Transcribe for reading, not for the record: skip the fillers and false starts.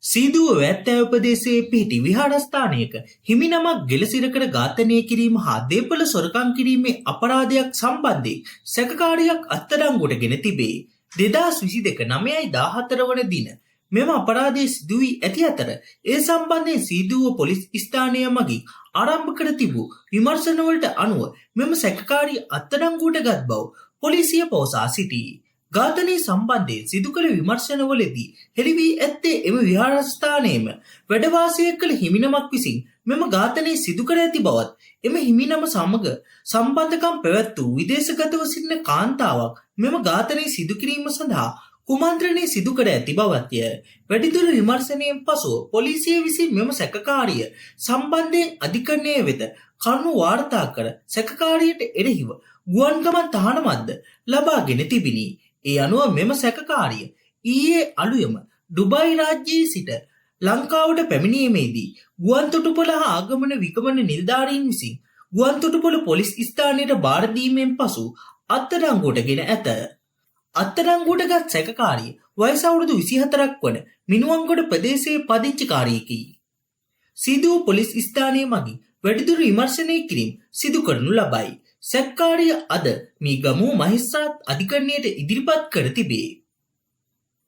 සීදුව වැත්තෑව ප්‍රදේශයේ පිහිටි විහාරස්ථානයක හිමිනමක් ගෙලසිරකට ඝාතනය කිරීම හා දේපොළ සොරකම් කිරීමේ අපරාධයක් සම්බන්ධයෙන් සැකකාරියක් අත්අඩංගුවට ගෙන තිබේ. 2022 9/14 වන දින මෙම අපරාධය සිදු වී ඇති අතර ඒ සම්බන්ධයෙන් සීදුව පොලිස් ස්ථානය මගින් ආරම්භ කර තිබූ විමර්ශනවලට අනුව මෙම සැකකාරිය අත්අඩංගුවට ගත් බව පොලිසිය පවසා සිටී. ඝාතනය සම්බන්ධයෙන් සිදු කළ විමර්ශනවලදී හෙළි වී ඇත්තේ එම විහාරස්ථානයේම වැඩ වාසය කළ හිමිනමක් විසින් මෙම ඝාතනය සිදු කර ඇති බවත් එම හිමිනම සමග සම්බන්ධකම් පැවැත් වූ විදේශගතව සිටින කාන්තාවක් මෙම ඝාතනය සිදු කිරීම සඳහා කුමන්ත්‍රණය සිදු කර ඇති බවත්ය. වැඩිදුර විමර්ශනයෙන් පසුව පොලිසිය විසින් මෙම සැකකාරිය සම්බන්ධයෙන් අධිකරණය වෙත කරුණු වාර්තා කර සැකකාරියට එරෙහිව ගුවන්ගමන් තහනමක්ද ලබාගෙන තිබිණි. ඒ අනුව මෙම සැකකාරිය ඊයේ අලුයම ඩුබායි රාජ්‍යයේ සිට ලංකාවට පැමිණීමේදී ගුවන්තොටුපොළ හා ආගමන විගමන නිලධාරීන් විසින් ගුවන්තොටුපොළ පොලිස් ස්ථානයට භාර දීමෙන් පසු අත්අඩංගුවට ගෙන ඇත. අත්අඩංගුවටගත් සැකකාරිය වයස අවුරුදු 24ක් වන මිනුවන්ගොඩ ප්‍රදේශයේ පදිංචිකාරියකි. සීදුව පොලිස් ස්ථානය මගින් වැඩිදුර විමර්ශනය කිරීම සිදු කරනු ලබයි. සැකකාරිය අද මීගමු මහේස්ත්‍රාත් අධිකරණයට ඉදිරිපත් කර තිබේ.